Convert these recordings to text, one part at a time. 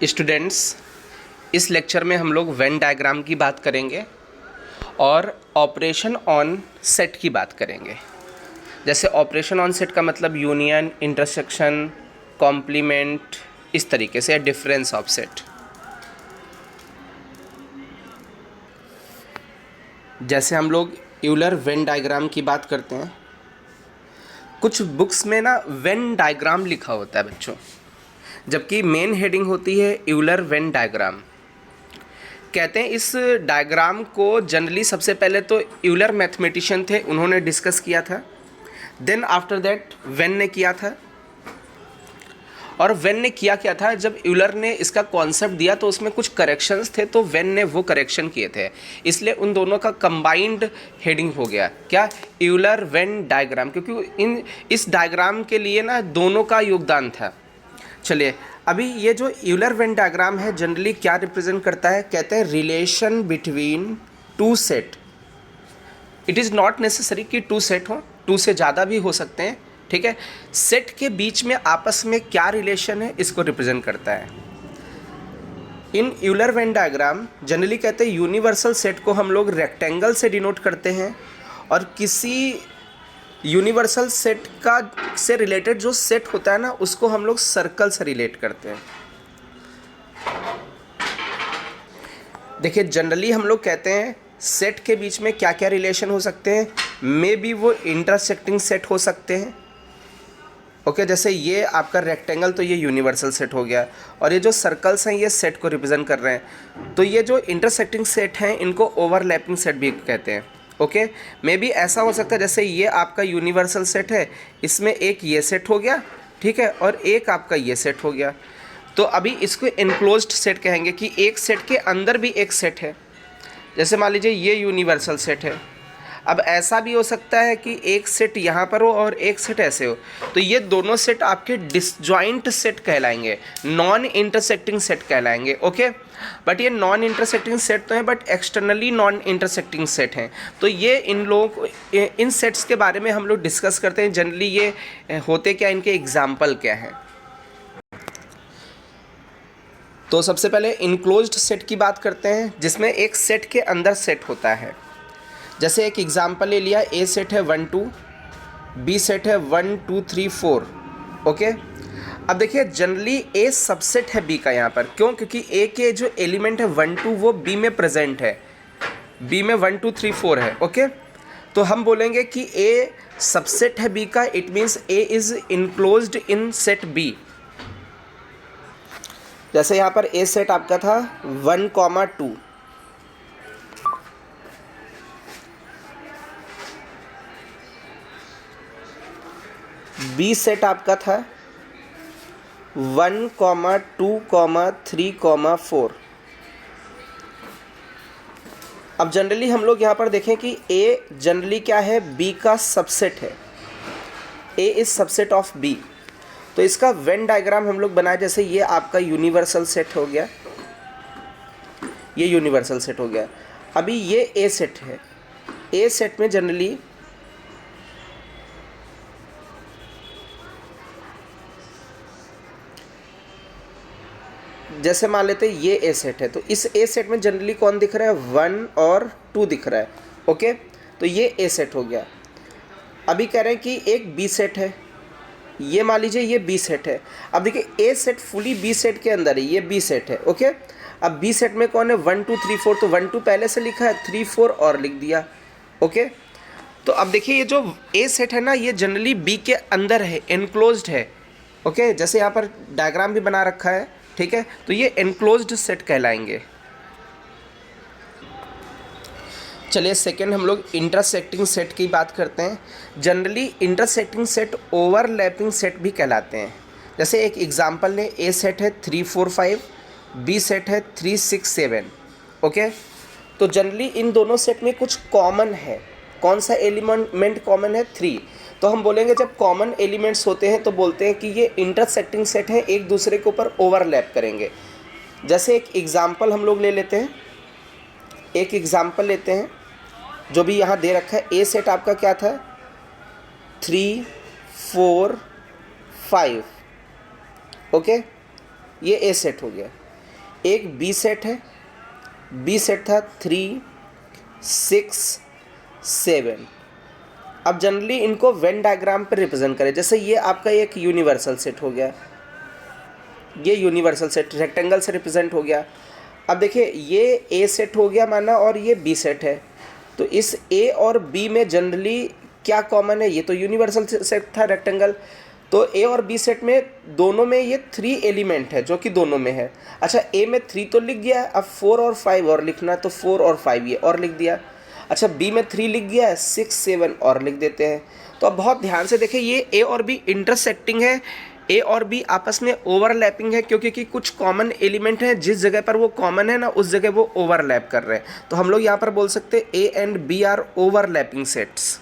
Students, इस lecture में हम लोग वेन डायग्राम की बात करेंगे और ऑपरेशन ऑन सेट की बात करेंगे। जैसे ऑपरेशन ऑन सेट का मतलब यूनियन, इंटरसेक्शन, कॉम्प्लीमेंट, इस तरीके से, डिफरेंस ऑफ सेट। जैसे हम लोग यूलर वेन डायग्राम की बात करते हैं, कुछ बुक्स में ना वेन डायग्राम लिखा होता है बच्चों, जबकि मेन हेडिंग होती है यूलर वेन डायग्राम। कहते हैं इस डायग्राम को जनरली सबसे पहले तो यूलर मैथमेटिशियन थे, उन्होंने डिस्कस किया था। देन आफ्टर दैट वेन ने किया था। और वेन ने किया क्या था, जब यूलर ने इसका कॉन्सेप्ट दिया तो उसमें कुछ करेक्शंस थे, तो वेन ने वो करेक्शन किए थे, इसलिए उन दोनों का कंबाइंड हेडिंग हो गया क्या, यूलर वेन डायग्राम, क्योंकि इस डायग्राम के लिए ना दोनों का योगदान था। चलिए, अभी ये जो यूलर वेन डायग्राम है जनरली क्या रिप्रेजेंट करता है, कहते हैं relation between two set. It is not necessary कि टू सेट हो, टू से ज़्यादा भी हो सकते हैं, ठीक है। सेट के बीच में आपस में क्या रिलेशन है, इसको रिप्रेजेंट करता है। इन यूलर वेन डायग्राम जनरली कहते हैं यूनिवर्सल सेट को हम लोग रेक्टेंगल से डिनोट करते हैं, और किसी यूनिवर्सल सेट का से रिलेटेड जो सेट होता है ना, उसको हम लोग सर्कल से रिलेट करते हैं। देखिए, जनरली हम लोग कहते हैं सेट के बीच में क्या क्या रिलेशन हो सकते हैं, मे बी वो इंटरसेक्टिंग सेट हो सकते हैं। ओके, जैसे ये आपका रेक्टेंगल, तो ये यूनिवर्सल सेट हो गया, और ये जो सर्कल्स हैं ये सेट को रिप्रेजेंट कर रहे हैं। तो ये जो इंटरसेक्टिंग सेट हैं इनको ओवरलैपिंग सेट भी कहते हैं। ओके, मे बी ऐसा हो सकता है जैसे ये आपका यूनिवर्सल सेट है, इसमें एक ये सेट हो गया, ठीक है, और एक आपका ये सेट हो गया। तो अभी इसको इनक्लोज्ड सेट कहेंगे कि एक सेट के अंदर भी एक सेट है। जैसे मान लीजिए ये यूनिवर्सल सेट है। अब ऐसा भी हो सकता है कि एक सेट यहाँ पर हो और एक सेट ऐसे हो, तो ये दोनों सेट आपके डिसजॉइंट सेट कहलाएंगे, नॉन इंटरसेक्टिंग सेट कहलाएंगे। ओके, बट ये नॉन इंटरसेक्टिंग सेट तो हैं, but externally non intersecting set हैं। तो ये इन लोग इन सेट्स के बारे में हम लोग डिस्कस करते हैं। जनरली ये होते क्या, इनके एग्जाम्पल क्या हैं। तो सबसे पहले इनक्लोज्ड सेट की बात करते हैं, जिसमें एक सेट के अंदर सेट होता है। जैसे एक एग्जाम्पल ले लिया, ए सेट है 1 2, बी सेट है 1 2 3 4। ओके, अब देखिए जनरली ए सबसेट है बी का यहाँ पर, क्यों, क्योंकि ए के जो एलिमेंट है 1 2 वो बी में प्रेजेंट है, बी में 1 2 3 4 है। ओके, तो हम बोलेंगे कि ए सबसेट है बी का, it means A is enclosed in set B. जैसे यहाँ पर ए सेट आपका था 1 2, बी सेट आपका था 1 2 3 4। अब जनरली हम लोग यहाँ पर देखें कि ए जनरली क्या है, बी का सबसेट है, ए इज सबसेट ऑफ बी। तो इसका वेन डायग्राम हम लोग बनाए, जैसे ये आपका यूनिवर्सल सेट हो गया, ये यूनिवर्सल सेट हो गया। अभी ये ए सेट है, ए सेट में जनरली जैसे मान लेते हैं ये ए सेट है, तो इस ए सेट में जनरली कौन दिख रहा है, 1 और 2 दिख रहा है। ओके, तो ये ए सेट हो गया। अभी कह रहे हैं कि एक बी सेट है, ये मान लीजिए ये बी सेट है। अब देखिए ए सेट फुली बी सेट के अंदर है, ये बी सेट है। ओके, अब बी सेट में कौन है, 1 2 3 4, तो 1 2 पहले से लिखा है, 3 4 और लिख दिया। ओके, तो अब देखिए ये जो ए सेट है ना, ये जनरली बी के अंदर है, एनक्लोज्ड है। ओके, जैसे यहाँ पर डायग्राम भी बना रखा है, ठीक है, तो ये एनक्लोज्ड सेट कहलाएंगे। चलिए, सेकंड हम लोग इंटरसेक्टिंग सेट की बात करते हैं। Generally intersecting set overlapping set भी कहलाते हैं। जैसे एक एग्जांपल लें, ए सेट है 3 4 5, बी सेट है 3 6 7। ओके, तो जनरली इन दोनों सेट में कुछ कॉमन है। कौन सा एलिमेंट कॉमन है, 3। तो हम बोलेंगे जब कॉमन एलिमेंट्स होते हैं तो बोलते हैं कि ये इंटरसेक्टिंग सेट है, एक दूसरे के ऊपर ओवरलैप करेंगे। जैसे एक एग्जांपल हम लोग ले लेते हैं, एक एग्जांपल लेते हैं जो भी यहाँ दे रखा है। ए सेट आपका क्या था, 3 4 5। ओके, ये ए सेट हो गया। एक बी सेट है, बी सेट था 3, 6, 7। अब जनरली इनको वेन डायग्राम पर रिप्रेजेंट करें। जैसे ये आपका एक यूनिवर्सल सेट हो गया, ये यूनिवर्सल सेट रेक्टेंगल से रिप्रेजेंट हो गया। अब देखिए ये ए सेट हो गया माना और ये बी सेट है, तो इस ए और बी में जनरली क्या कॉमन है, ये तो यूनिवर्सल सेट था रेक्टेंगल, तो ए और बी सेट में दोनों में ये 3 एलिमेंट है जो कि दोनों में है। अच्छा ए में 3 तो लिख गया है, अब 4 और 5 और लिखना है तो 4 और 5 ये और लिख दिया। अच्छा बी में 3 लिख गया है, 6, 7 और लिख देते हैं। तो अब बहुत ध्यान से देखें, ये ए और बी इंटरसेक्टिंग है, ए और बी आपस में ओवरलैपिंग है, क्योंकि कि कुछ कॉमन एलिमेंट हैं, जिस जगह पर वो कॉमन है ना उस जगह वो ओवरलैप कर रहे हैं। तो हम लोग यहाँ पर बोल सकते हैं A and B are overlapping sets.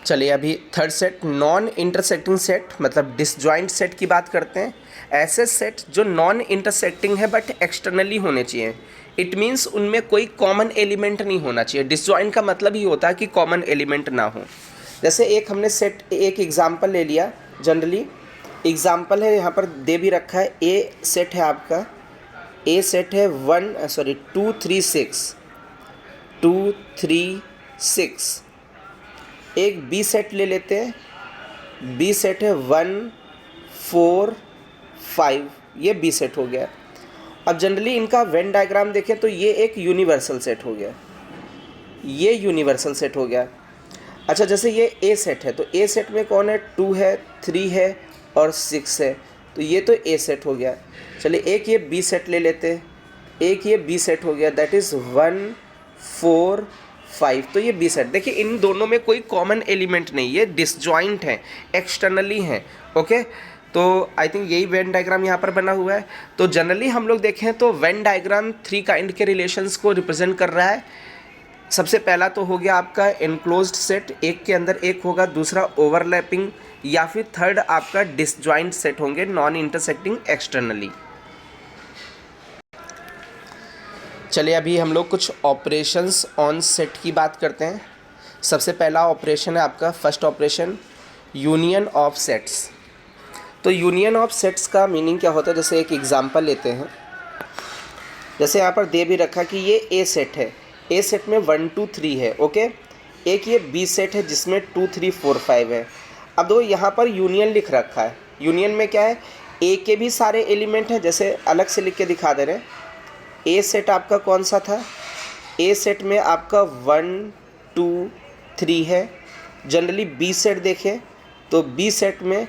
चलिए अभी third set, non intersecting set मतलब डिसजॉइंट सेट की बात करते हैं। ऐसे सेट जो नॉन इंटरसेक्टिंग है बट एक्सटर्नली होने चाहिए। इट मीन्स उनमें कोई कॉमन एलिमेंट नहीं होना चाहिए। डिसजॉइंट का मतलब ही होता है कि कॉमन एलिमेंट ना हो। जैसे एक हमने सेट एक एग्जाम्पल ले लिया, जनरली एग्जाम्पल है यहाँ पर दे भी रखा है। ए सेट है आपका, ए सेट है 2, 3, 6, 2, 3, 6। एक बी सेट ले लेते हैं, बी सेट है 1, 4, 5, ये बी सेट हो गया। अब जनरली इनका वेन डायग्राम देखें तो ये एक यूनिवर्सल सेट हो गया, ये यूनिवर्सल सेट हो गया। अच्छा जैसे ये ए सेट है, तो ए सेट में कौन है, 2 है, 3 है और 6 है, तो ये तो ए सेट हो गया। चलिए एक ये बी सेट ले लेते हैं, एक ये बी सेट हो गया, दैट इज़ 1, 4, 5, तो ये बी सेट। देखिए इन दोनों में कोई कॉमन एलिमेंट नहीं, ये डिसजॉइंट हैं, एक्सटर्नली हैं। ओके, तो आई थिंक यही वेन डायग्राम यहाँ पर बना हुआ है। तो जनरली हम लोग देखें तो वेन डायग्राम 3 काइंड के रिलेशंस को रिप्रेजेंट कर रहा है। सबसे पहला तो हो गया आपका एनक्लोज्ड सेट, एक के अंदर एक होगा, दूसरा ओवरलैपिंग, या फिर थर्ड आपका डिसजॉइंट सेट होंगे, नॉन इंटरसेक्टिंग एक्सटर्नली। चलिए अभी हम लोग कुछ ऑपरेशंस ऑन सेट की बात करते हैं। सबसे पहला ऑपरेशन है आपका first operation, union of sets. तो यूनियन ऑफ सेट्स का मीनिंग क्या होता है, जैसे एक एग्जांपल लेते हैं। जैसे यहाँ पर दे भी रखा कि ये ए सेट है, ए सेट में 1, 2, 3 है। ओके, एक ये बी सेट है जिसमें 2, 3, 4, 5 है। अब दो यहाँ पर यूनियन लिख रखा है, यूनियन में क्या है, ए के भी सारे एलिमेंट हैं, जैसे अलग से लिख के दिखा दे रहे हैं। ए सेट आपका कौन सा था, ए सेट में आपका 1, 2, 3 है। जनरली बी सेट देखें तो बी सेट में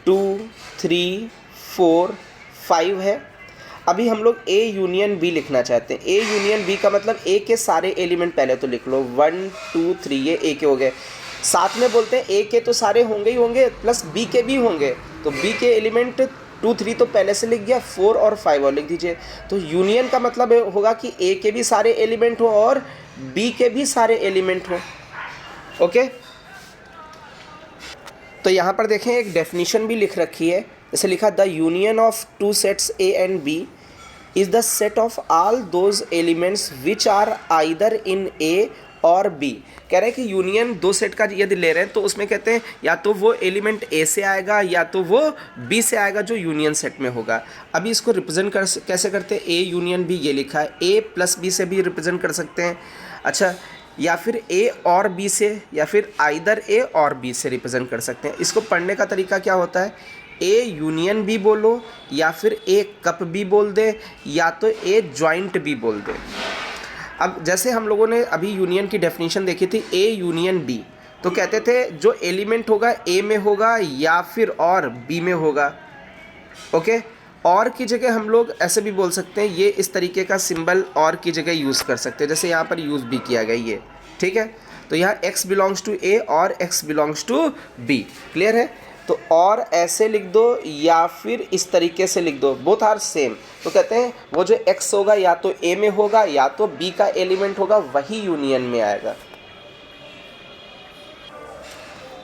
2, 3, 4, 5 है। अभी हम लोग ए यूनियन बी लिखना चाहते हैं। ए यूनियन बी का मतलब ए के सारे एलिमेंट पहले तो लिख लो, 1, 2, 3 ये ए के हो गए। साथ में बोलते हैं ए के तो सारे होंगे ही होंगे प्लस बी के भी होंगे, तो बी के एलिमेंट 2, 3 तो पहले से लिख गया, 4 और 5 और लिख दीजिए। तो यूनियन का मतलब होगा कि ए के भी सारे एलिमेंट हो और बी के भी सारे एलिमेंट हो। ओके, तो यहाँ पर देखें एक डेफिनेशन भी लिख रखी है, जैसे लिखा the union of 2 sets A and B is the set of all those elements which are either in A or B. कह रहे हैं कि यूनियन 2 सेट का यदि ले रहे हैं तो उसमें कहते हैं या तो वो एलिमेंट ए से आएगा या तो वो बी से आएगा जो यूनियन सेट में होगा। अभी इसको रिप्रेजेंट कैसे करते हैं, ए यूनियन बी ये लिखा है, ए प्लस बी से भी रिप्रेजेंट कर सकते हैं। अच्छा, या फिर ए और बी से, या फिर आइदर ए और बी से रिप्रेजेंट कर सकते हैं। इसको पढ़ने का तरीका क्या होता है, ए यूनियन बी बोलो या फिर ए कप बी बोल दे या तो ए जॉइंट बी बोल दे। अब जैसे हम लोगों ने अभी यूनियन की डेफिनेशन देखी थी, ए यूनियन बी, तो कहते थे जो एलिमेंट होगा ए में होगा या फिर और बी में होगा। ओके, और की जगह हम लोग ऐसे भी बोल सकते हैं, ये इस तरीके का सिंबल और की जगह यूज़ कर सकते हैं, जैसे यहाँ पर यूज़ भी किया गया ये, ठीक है। तो यहाँ x बिलोंग्स टू ए और x belongs to B, clear है। तो और ऐसे लिख दो या फिर इस तरीके से लिख दो, बोथ आर सेम। तो कहते हैं वो जो x होगा या तो a में होगा या तो b का एलिमेंट होगा, वही यूनियन में आएगा।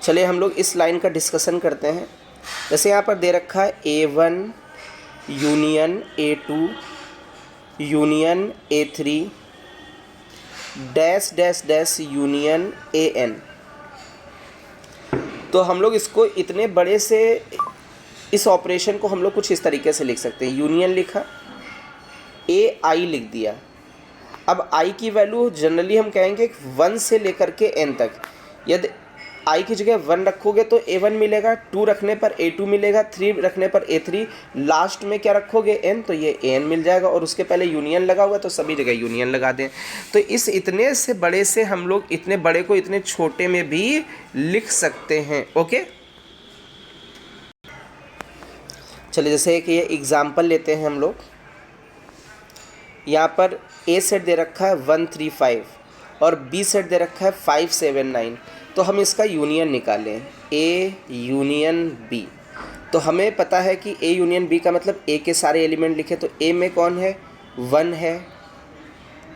चलिए हम लोग इस लाइन का डिस्कशन करते हैं। जैसे यहाँ पर दे रखा है A1 union A2 union A3 dash dash dash union AN। तो हम लोग इसको इतने बड़े से इस ऑपरेशन को हम लोग कुछ इस तरीके से लिख सकते हैं, यूनियन लिखा, ए आई लिख दिया। अब आई की वैल्यू जनरली हम कहेंगे 1 से लेकर के n तक। यदि आई की जगह 1 रखोगे तो a1 मिलेगा, 2 रखने पर a2 मिलेगा, 3 रखने पर a3, लास्ट में क्या रखोगे n, तो ये an मिल जाएगा। और उसके पहले यूनियन लगा हुआ तो सभी जगह यूनियन लगा दें। तो इस इतने से बड़े से हम लोग इतने बड़े को इतने छोटे में भी लिख सकते हैं। ओके, चलिए जैसे एक ये एग्जाम्पल लेते हैं हम लोग। यहाँ पर ए सेट दे रखा है 135 और बी सेट दे रखा है 579। तो हम इसका यूनियन निकालें, ए यूनियन बी। तो हमें पता है कि ए यूनियन बी का मतलब ए के सारे एलिमेंट लिखे। तो ए में कौन है, 1 है,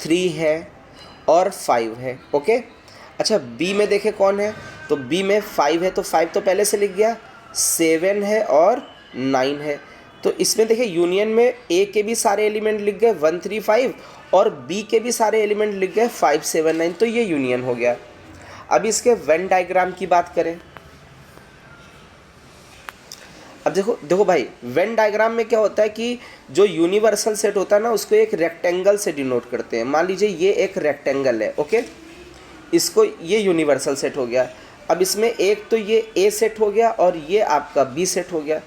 3 है और 5 है। ओके, अच्छा बी में देखें कौन है, तो बी में 5 है, तो 5 तो पहले से लिख गया, 7 है और 9 है। तो इसमें देखिए यूनियन में ए के भी सारे एलिमेंट लिख गए 135 और बी के भी सारे एलिमेंट लिख गए 579। तो ये यूनियन हो गया। अब इसके वेन डायग्राम की बात करें। अब देखो भाई, वेन डायग्राम में क्या होता है कि जो यूनिवर्सल सेट होता है ना, उसको एक रेक्टेंगल से डिनोट करते हैं। मान लीजिए ये एक रेक्टेंगल है, ओके, इसको ये यूनिवर्सल सेट हो गया। अब इसमें एक तो ये ए सेट हो गया और ये आपका बी सेट हो गया।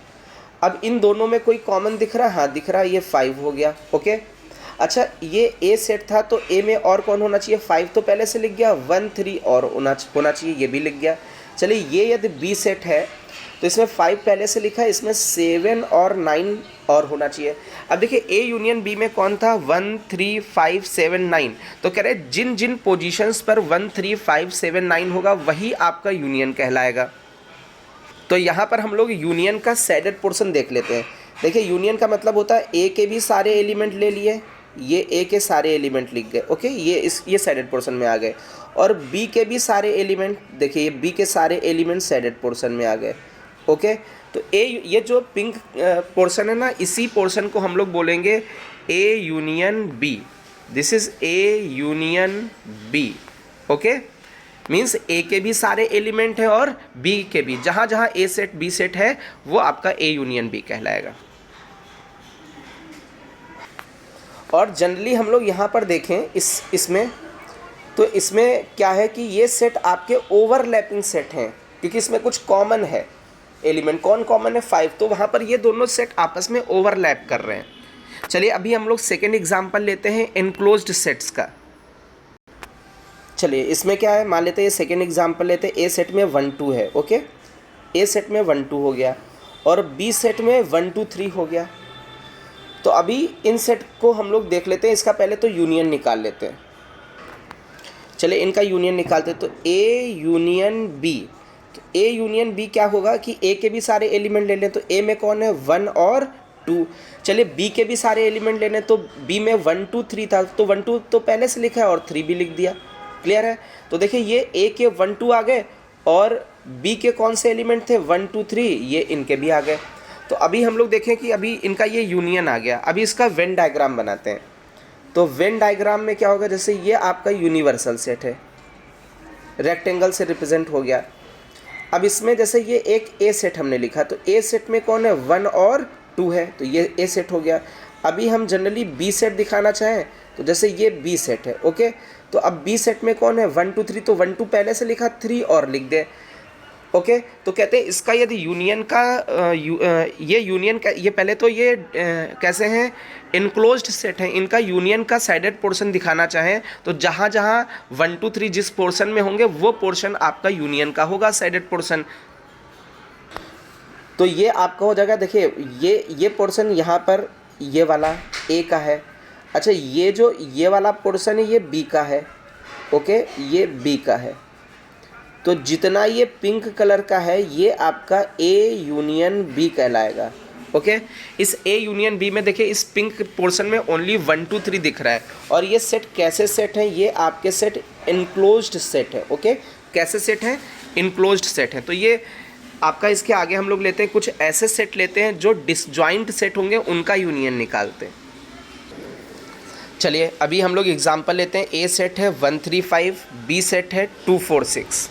अब इन दोनों में कोई कॉमन दिख रहा है, हाँ दिख रहा है, ये 5 हो गया। ओके, अच्छा ये ए सेट था तो ए में और कौन होना चाहिए, 5 तो पहले से लिख गया, 1 3 और होना चाहिए, ये भी लिख गया। चलिए ये यदि बी सेट है तो इसमें 5 पहले से लिखा है, इसमें 7 और 9 और होना चाहिए। अब देखिए ए यूनियन बी में कौन था, 1 3 5 7 9। तो कह रहे जिन जिन पोजीशंस पर 1 3 5 7 9 होगा वही आपका यूनियन कहलाएगा। तो यहाँ पर हम लोग यूनियन का सैडेड पोर्शन देख लेते हैं। देखिए यूनियन का मतलब होता है ए के भी सारे एलिमेंट ले लिए, ये ए के सारे एलिमेंट लिख गए, ओके, ये सैडेड पोर्शन में आ गए। और बी के भी सारे एलिमेंट, देखिए ये बी के सारे एलिमेंट सैडेड पोर्शन में आ गए। ओके, तो ये जो पिंक पोर्शन है ना, इसी पोर्शन को हम लोग बोलेंगे A union B. This is A union B. Okay, means A के भी सारे एलिमेंट हैं और बी के भी, जहाँ जहाँ ए सेट बी सेट है वो आपका ए यूनियन बी कहलाएगा। और जनरली हम लोग यहाँ पर देखें इसमें, तो इसमें क्या है कि ये सेट आपके ओवरलैपिंग सेट हैं, क्योंकि इसमें कुछ कॉमन है एलिमेंट। कौन कॉमन है, 5, तो वहाँ पर ये दोनों सेट आपस में ओवरलैप कर रहे हैं। चलिए अभी हम लोग सेकेंड एग्जाम्पल लेते हैं एनक्लोज्ड सेट्स का। चलिए इसमें क्या है, मान लेते हैं ये सेकेंड एग्जाम्पल लेते हैं। ए सेट में 1 2 है, ओके, ए सेट में 1 2 हो गया और बी सेट में 1 2 3 हो गया। तो अभी इन सेट को हम लोग देख लेते हैं। इसका पहले तो यूनियन निकाल लेते हैं। चलिए इनका यूनियन निकालते हैं। तो ए यूनियन बी, तो ए यूनियन बी क्या होगा कि ए के भी सारे एलिमेंट ले लें। तो ए में कौन है, 1 और 2। चलिए बी के भी सारे एलिमेंट लेने, तो बी में 1 2 3 था, तो 1 2 तो पहले से लिखा है और 3 भी लिख दिया। क्लियर है। तो देखिए ये ए के 1 2 आ गए और बी के कौन से एलिमेंट थे, 1 2 3, ये इनके भी आ गए। तो अभी हम लोग देखें कि अभी इनका ये यूनियन आ गया। अभी इसका वेन डायग्राम बनाते हैं। तो वेन डायग्राम में क्या होगा, जैसे ये आपका यूनिवर्सल सेट है, रेक्टेंगल से रिप्रेजेंट हो गया। अब इसमें जैसे ये एक ए सेट हमने लिखा, तो ए सेट में कौन है, 1 और 2 है, तो ये ए सेट हो गया। अभी हम जनरली बी सेट दिखाना चाहें तो जैसे ये बी सेट है, ओके, तो अब बी सेट में कौन है, 1 2 3, तो 1 2 पहले से लिखा, 3 और लिख दे। ओके, तो कहते हैं इसका यदि यूनियन का ये यूनियन का, ये पहले तो ये कैसे हैं, इनक्लोज्ड सेट है, इनका यूनियन का साइडेड पोर्शन दिखाना चाहें तो जहाँ जहाँ 1 2 3 जिस पोर्शन में होंगे वो पोर्शन आपका यूनियन का होगा, साइडेड पोर्शन। तो ये आपका हो जाएगा। देखिए ये पोर्शन यहाँ पर ये वाला ए का है। अच्छा ये वाला पोर्शन है ये बी का है, ओके, ये बी का है। तो जितना ये पिंक कलर का है ये आपका ए यूनियन बी कहलाएगा। ओके, इस ए यूनियन बी में देखिए इस पिंक पोर्शन में ओनली 1 2 3 दिख रहा है। और ये सेट कैसे सेट हैं, ये आपके सेट इनक्लोज्ड सेट है। ओके, कैसे सेट हैं, इनक्लोज्ड सेट है। तो ये आपका, इसके आगे हम लोग लेते हैं कुछ ऐसे सेट लेते हैं जो डिसजॉइंट सेट होंगे, उनका यूनियन निकालते हैं। चलिए अभी हम लोग एग्जाम्पल लेते हैं। ए सेट है 1 3 5, बी सेट है 2 4 6।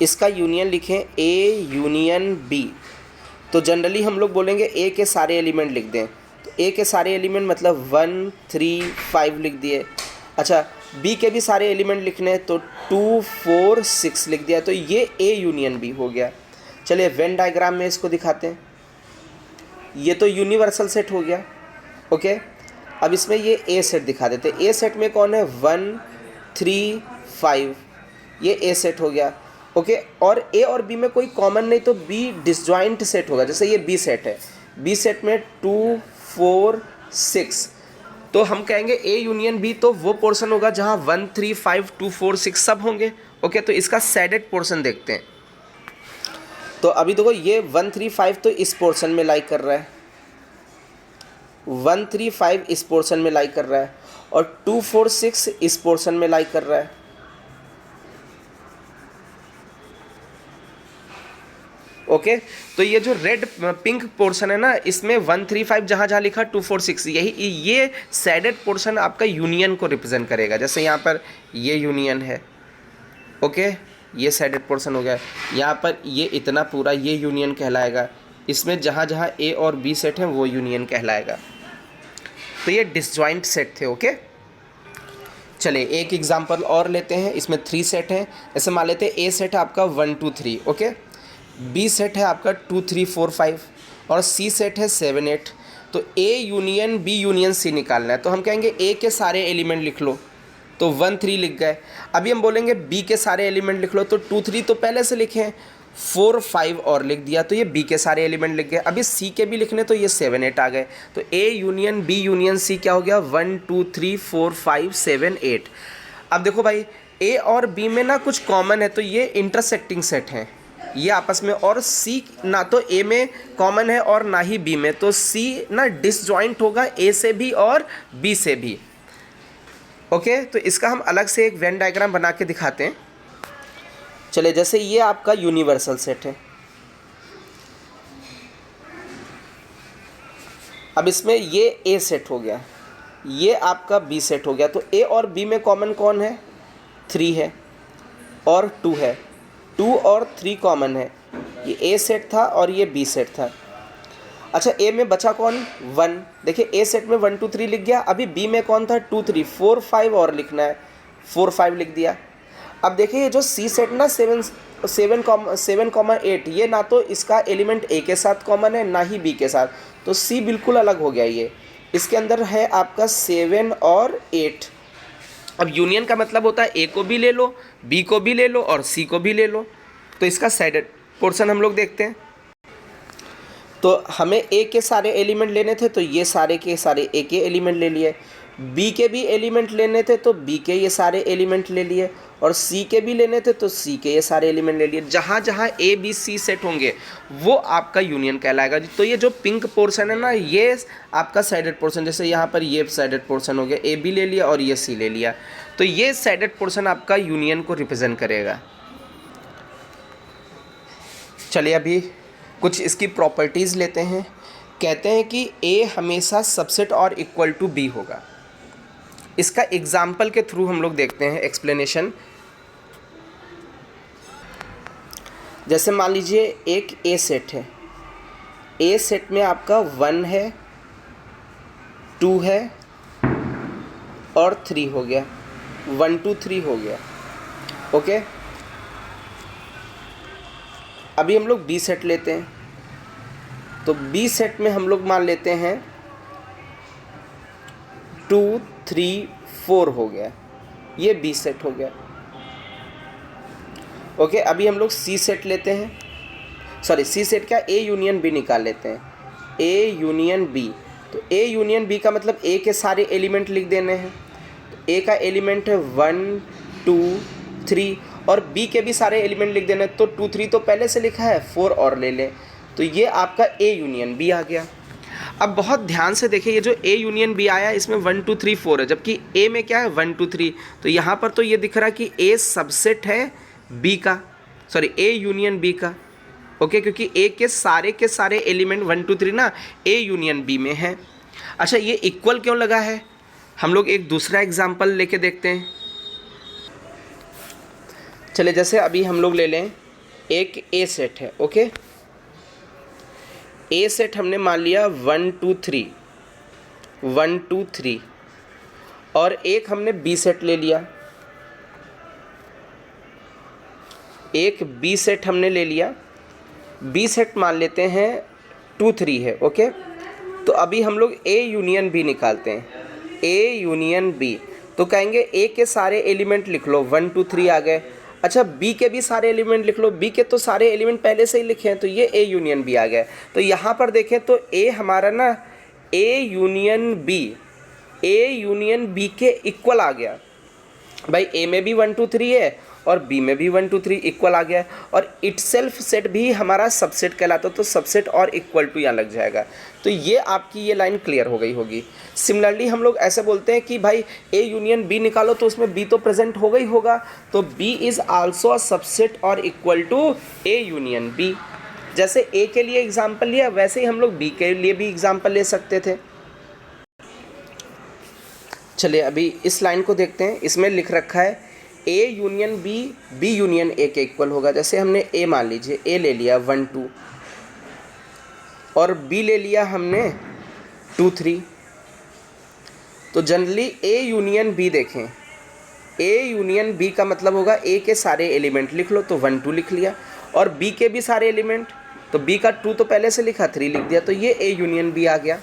इसका यूनियन लिखें ए यूनियन बी, तो जनरली हम लोग बोलेंगे ए के सारे एलिमेंट लिख दें, तो ए के सारे एलिमेंट मतलब 1 3 5 लिख दिए। अच्छा, बी के भी सारे एलिमेंट लिखने हैं तो 2 4 6 लिख दिया, तो ये ए यूनियन बी हो गया। चलिए वेन डायग्राम में इसको दिखाते हैं। ये तो यूनिवर्सल सेट हो गया, ओके। अब इसमें ये ए सेट दिखा देते हैं। ए सेट में कौन है, 1 3 5, ये ए सेट हो गया, ओके। और ए और बी में कोई कॉमन नहीं, तो बी डिसजॉइंट सेट होगा। जैसे ये बी सेट है, बी सेट में 2 4 6, तो हम कहेंगे ए यूनियन बी तो वो पोर्शन होगा जहाँ 1 3 5 2 4 6 सब होंगे, ओके। तो इसका सैडेड पोर्शन देखते हैं। तो अभी देखो ये 1 3 5 तो इस पोर्शन में लाइक कर रहा है, 1 3 5 इस पोर्शन में लाइक कर रहा है, और 2 4 6 इस पोर्शन में लाइक कर रहा है, ओके। तो ये जो रेड पिंक पोर्शन है ना, इसमें 1 3 5 जहाँ जहाँ लिखा 2 4 6, यही ये सैडेड पोर्शन आपका यूनियन को रिप्रेजेंट करेगा। जैसे यहाँ पर ये यूनियन है, ओके, ये सैडेड पोर्शन हो गया। यहाँ पर ये इतना पूरा ये यूनियन कहलाएगा। इसमें जहाँ जहाँ ए और बी सेट हैं वो यूनियन कहलाएगा। तो ये डिसजॉइंट सेट थे, ओके। चलिए एक एग्जांपल और लेते हैं। इसमें 3 सेट हैं। ऐसे मान लेते हैं ए सेट है आपका 1 2 3, ओके। बी सेट है आपका 2 3 4 5, और सी सेट है 7 8। तो A union B union C निकालना है, तो हम कहेंगे ए के सारे एलिमेंट लिख लो, तो 1 3 लिख गए। अभी हम बोलेंगे बी के सारे एलिमेंट लिख लो, तो 2 3 तो पहले से लिखे हैं, 4 5 और लिख दिया, तो ये बी के सारे एलिमेंट लिख गए। अभी सी के भी लिखने, तो ये 7 8 आ गए। तो A union B union C क्या हो गया, 1 2 3 4 5 7 8। अब देखो भाई, ए और बी में ना कुछ कॉमन है, तो ये इंटरसेक्टिंग सेट हैं ये आपस में, और सी ना तो ए में कॉमन है और ना ही बी में, तो सी ना डिसजॉइंट होगा ए से भी और बी से भी, ओके। तो इसका हम अलग से एक वेन डायग्राम बना के दिखाते हैं। चलिए, जैसे ये आपका यूनिवर्सल सेट है। अब इसमें ये ए सेट हो गया, ये आपका बी सेट हो गया। तो ए और बी में कॉमन कौन है, 3 है और 2 है, 2 और 3 कॉमन है। ये ए सेट था और ये बी सेट था। अच्छा, ए में बचा कौन, 1। देखिए ए सेट में 1 2 3 लिख गया। अभी बी में कौन था, 2 3 4 5 और लिखना है, 4 5 लिख दिया। अब देखिए ये जो सी सेट ना 7,8, ये ना तो इसका एलिमेंट ए के साथ कॉमन है ना ही बी के साथ, तो सी बिल्कुल अलग हो गया। ये इसके अंदर है आपका 7 और 8। अब यूनियन का मतलब होता है ए को भी ले लो, बी को भी ले लो और सी को भी ले लो। तो इसका सैडेड पोर्शन हम लोग देखते हैं। तो हमें ए के सारे एलिमेंट लेने थे, तो ये सारे के सारे ए के एलिमेंट ले लिए। बी के भी एलिमेंट लेने थे, तो बी के ये सारे एलिमेंट ले लिए, और सी के भी लेने थे, तो सी के ये सारे एलिमेंट ले लिए। जहाँ जहाँ ए बी सी सेट होंगे वो आपका यूनियन कहलाएगा। तो ये जो पिंक पोर्शन है ना, ये आपका साइडेड पोर्शन, जैसे यहाँ पर ये साइडेड पोर्शन हो गया, ए बी ले लिया और ये सी ले लिया, तो ये साइडेड पोर्शन आपका यूनियन को रिप्रेजेंट करेगा। चलिए अभी कुछ इसकी प्रॉपर्टीज़ लेते हैं। कहते हैं कि ए हमेशा subset or equal to be होगा। इसका एग्जाम्पल के थ्रू हम लोग देखते हैं एक्सप्लेनेशन। जैसे मान लीजिए एक ए सेट है, ए सेट में आपका 1 है, 2 है और 3 हो गया, 1 2 3 हो गया, ओके। अभी हम लोग बी सेट लेते हैं, तो बी सेट में हम लोग मान लेते हैं 2 3 4 हो गया, ये बी सेट हो गया, ओके। अभी हम लोग सी सेट लेते हैं, सॉरी सी सेट क्या, ए यूनियन बी निकाल लेते हैं, ए यूनियन बी। तो ए यूनियन बी का मतलब ए के सारे एलिमेंट लिख देने हैं। तो ए का एलिमेंट है 1 2 3, और बी के भी सारे एलिमेंट लिख देने। तो 2 3 तो पहले से लिखा है, 4 और ले लें, तो ये आपका ए यूनियन बी आ गया। अब बहुत ध्यान से देखिए, ये जो ए यूनियन बी आया इसमें 1 2 3 4 है, जबकि ए में क्या है 1 2 3। तो यहाँ पर तो ये दिख रहा है कि ए सबसेट है बी का, सॉरी ए यूनियन बी का, ओके, क्योंकि ए के सारे एलिमेंट 1 2 3 ना ए यूनियन बी में है। अच्छा, ये इक्वल क्यों लगा है, हम लोग एक दूसरा एग्जाम्पल लेके देखते हैं। चले, जैसे अभी हम लोग ले लें एक ए सेट है, ओके। ए सेट हमने मान लिया 1 2 3, 1 2 3, और एक हमने बी सेट ले लिया, एक बी सेट हमने ले लिया। बी सेट मान लेते हैं 2 3 है, ओके। तो अभी हम लोग ए यूनियन बी निकालते हैं, ए यूनियन बी। तो कहेंगे ए के सारे एलिमेंट लिख लो, 1 2 3 आ गए। अच्छा, बी के भी सारे एलिमेंट लिख लो, बी के तो सारे एलिमेंट पहले से ही लिखे हैं, तो ये ए यूनियन बी आ गया। तो यहाँ पर देखें तो ए हमारा ना ए यूनियन बी के इक्वल आ गया भाई। ए में भी 1 2 3 है और बी में भी 1 2 3 इक्वल आ गया, और इटसेल्फ सेट भी हमारा सबसेट कहलाता है, तो सबसेट और इक्वल टू यहाँ लग जाएगा। तो ये आपकी ये लाइन क्लियर हो गई होगी। सिमिलरली हम लोग ऐसे बोलते हैं कि भाई ए यूनियन बी निकालो, तो उसमें बी तो प्रेजेंट होगा ही होगा, तो B is also a subset or equal to A union B. जैसे ए के लिए एग्जाम्पल लिया, वैसे ही हम लोग बी के लिए भी एग्जाम्पल ले सकते थे। चलिए अभी इस लाइन को देखते हैं। इसमें लिख रखा है A union B, B union A के इक्वल होगा। जैसे हमने ए मान लीजिए, ए ले लिया 1 2, और बी ले लिया हमने 2 3। तो जनरली ए यूनियन बी देखें, ए यूनियन बी का मतलब होगा ए के सारे एलिमेंट लिख लो, तो 1 2 लिख लिया, और बी के भी सारे एलिमेंट, तो बी का 2 तो पहले से लिखा, 3 लिख दिया, तो ये ए यूनियन बी आ गया।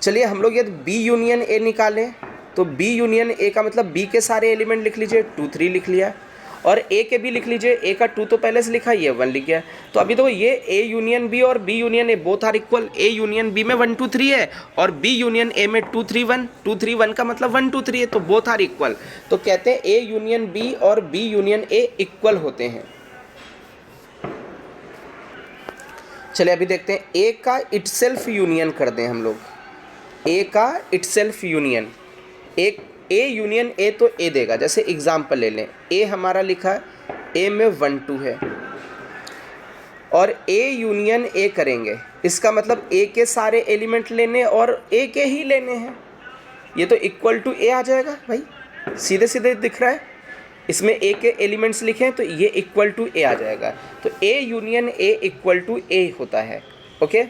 चलिए हम लोग यदि बी यूनियन ए निकालें, तो बी यूनियन ए का मतलब बी के सारे एलिमेंट लिख लीजिए, 2 3 लिख लिया, और ए के भी लिख लीजिए, ए का 2 तो पहले से लिखा, ये 1 लिख गया। तो अभी तो ये ए यूनियन बी और B union A both are equal. A union B में 1 2 3 है, और बी यूनियन ए में 2 3 1, 2 3 1 का मतलब 1 2 3 है, तो बोथ आर इक्वल। तो कहते हैं ए यूनियन बी और बी यूनियन ए इक्वल होते हैं। चलिए अभी देखते हैं ए का इटसेल्फ यूनियन कर दें हम लोग, ए का इटसेल्फ यूनियन। एक ए यूनियन ए तो ए देगा। जैसे एग्जाम्पल ले लें, ए हमारा लिखा है, ए में 1 2 है, और ए यूनियन ए करेंगे, इसका मतलब ए के सारे एलिमेंट लेने और ए के ही लेने हैं, ये तो इक्वल टू ए आ जाएगा भाई, सीधे सीधे दिख रहा है। इसमें ए के एलिमेंट्स लिखे हैं तो ये इक्वल टू ए आ जाएगा। तो A union A equal to A होता है, ओके।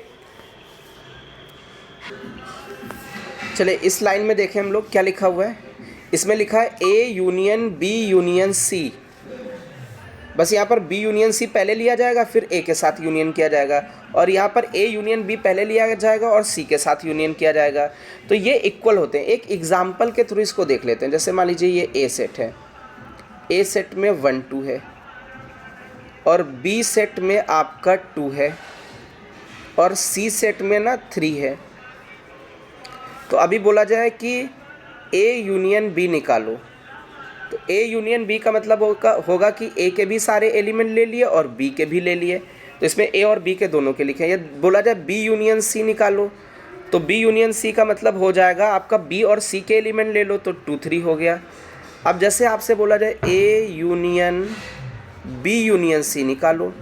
चले इस लाइन में देखें हम लोग क्या लिखा हुआ है। इसमें लिखा है A union B union C. बस यहाँ पर बी यूनियन सी पहले लिया जाएगा, फिर ए के साथ यूनियन किया जाएगा, और यहाँ पर ए यूनियन बी पहले लिया जाएगा और सी के साथ यूनियन किया जाएगा। तो ये इक्वल होते हैं। एक एग्जाम्पल के थ्रू इसको देख लेते हैं। जैसे मान लीजिए ये ए सेट है, ए सेट में 1 2 है, और बी सेट में आपका 2 है, और सी सेट में ना 3 है। तो अभी बोला जाए कि ए यूनियन बी निकालो, तो ए यूनियन बी का मतलब होगा कि ए के भी सारे एलिमेंट ले लिए और बी के भी ले लिए, तो इसमें ए और बी के दोनों के लिखे। ये बोला जाए बी यूनियन सी निकालो, तो बी यूनियन सी का मतलब हो जाएगा आपका बी और सी के एलिमेंट ले लो, तो 2 3 हो गया। अब जैसे आपसे बोला जाए A union B union C निकालो,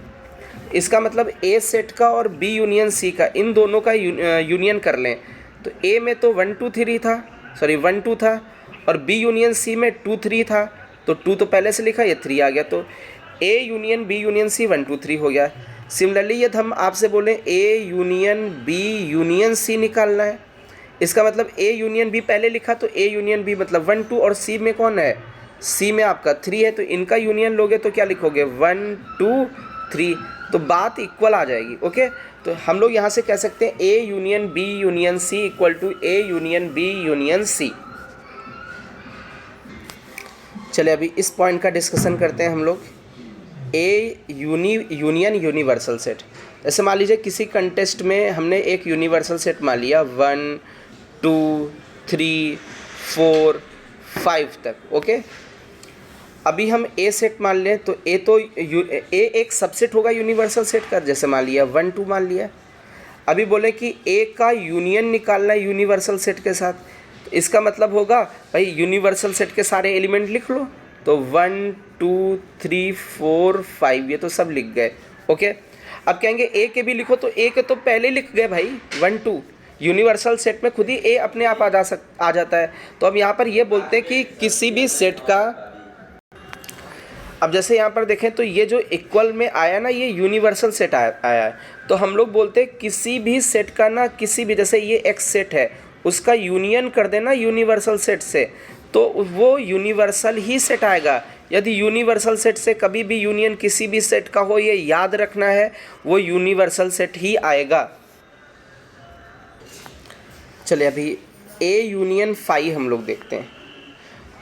इसका मतलब ए सेट का और बी यूनियन सी का, इन दोनों का यूनियन कर लें। तो ए में तो 1 2 3 था, सॉरी 1 2 था, और बी यूनियन सी में 2 3 था, तो 2 तो पहले से लिखा, ये 3 आ गया। तो A union B union C 1 2 3 हो गया। सिमिलरली यदि हम आपसे बोलें A union B union C निकालना है, इसका मतलब ए यूनियन बी पहले लिखा, तो ए यूनियन बी मतलब 1 2, और सी में कौन है, सी में आपका 3 है, तो इनका यूनियन लोगे तो क्या लिखोगे 1 2 3, तो बात इक्वल आ जाएगी, ओके। तो हम लोग यहाँ से कह सकते हैं A union B union C equal to A union B union C. चलिए अभी इस पॉइंट का डिस्कशन करते हैं हम लोग। A union universal set. जैसे मान लीजिए किसी कंटेस्ट में हमने एक यूनिवर्सल सेट मान लिया 1 2 3 4 5 तक, ओके। अभी हम ए सेट मान लें, तो ए तो ए एक सबसेट होगा यूनिवर्सल सेट का। जैसे मान लिया 1 2 मान लिया। अभी बोले कि ए का यूनियन निकालना है यूनिवर्सल सेट के साथ, तो इसका मतलब होगा भाई यूनिवर्सल सेट के सारे एलिमेंट लिख लो, तो 1 2 3 4 5 ये तो सब लिख गए, ओके। अब कहेंगे ए के भी लिखो, तो ए के तो पहले लिख गए भाई 1 2, यूनिवर्सल सेट में खुद ही ए अपने आप आ जाता है। तो अब यहाँ पर ये बोलते हैं कि किसी भी सेट का अब जैसे यहाँ पर देखें तो ये जो इक्वल में आया ना, ये यूनिवर्सल सेट आया है। तो हम लोग बोलते हैं किसी भी सेट का ना, किसी भी, जैसे ये एक्स सेट है उसका यूनियन कर देना यूनिवर्सल सेट से, तो वो यूनिवर्सल ही सेट आएगा। यदि यूनिवर्सल सेट से कभी भी यूनियन किसी भी सेट का हो, ये याद रखना है, वो यूनिवर्सल सेट ही आएगा। चलिए अभी ए यूनियन फाई हम लोग देखते हैं।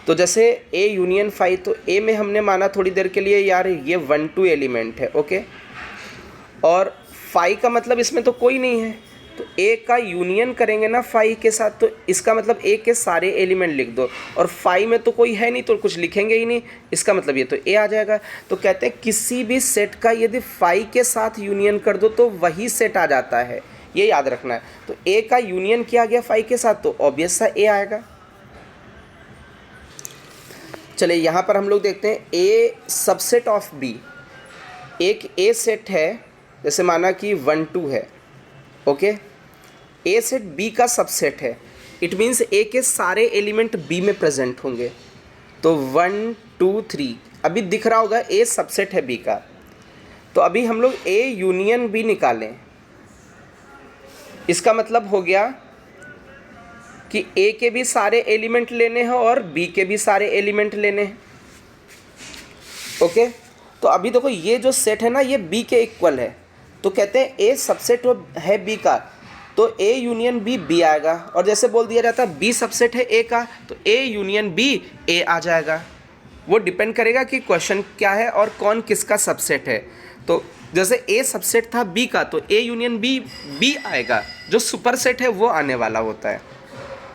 तो जैसे ए यूनियन फाई, तो ए में हमने माना थोड़ी देर के लिए यार ये 1 2 एलिमेंट है, ओके, और फाई का मतलब इसमें तो कोई नहीं है, तो ए का यूनियन करेंगे ना फाई के साथ, तो इसका मतलब ए के सारे एलिमेंट लिख दो, और फाई में तो कोई है नहीं तो कुछ लिखेंगे ही नहीं, इसका मतलब ये तो ए आ जाएगा। तो कहते हैं किसी भी सेट का यदि फाई के साथ यूनियन कर दो तो वही सेट आ जाता है, ये याद रखना है। तो ए का यूनियन किया गया फाई के साथ तो ऑब्वियस सा ए आएगा। चलिए यहाँ पर हम लोग देखते हैं ए सबसेट ऑफ बी। एक ए सेट है, जैसे माना कि 1 2 है, ओके, ए सेट बी का सबसेट है, इट मीन्स ए के सारे एलिमेंट बी में प्रेजेंट होंगे। तो 1 2 3 अभी दिख रहा होगा ए सबसेट है बी का। तो अभी हम लोग ए यूनियन बी निकालें, इसका मतलब हो गया कि ए के भी सारे एलिमेंट लेने हैं और बी के भी सारे एलिमेंट लेने हैं, ओके। तो अभी देखो ये जो सेट है ना, ये बी के इक्वल है, तो कहते हैं ए सबसेट है बी का, तो ए यूनियन बी बी आएगा। और जैसे बोल दिया जाता है बी सबसेट है ए का, तो ए यूनियन बी ए आ जाएगा। वो डिपेंड करेगा कि क्वेश्चन क्या है और कौन किसका सबसेट है। तो जैसे ए सबसेट था बी का, तो ए यूनियन बी बी आएगा, जो सुपर सेट है वो आने वाला होता है।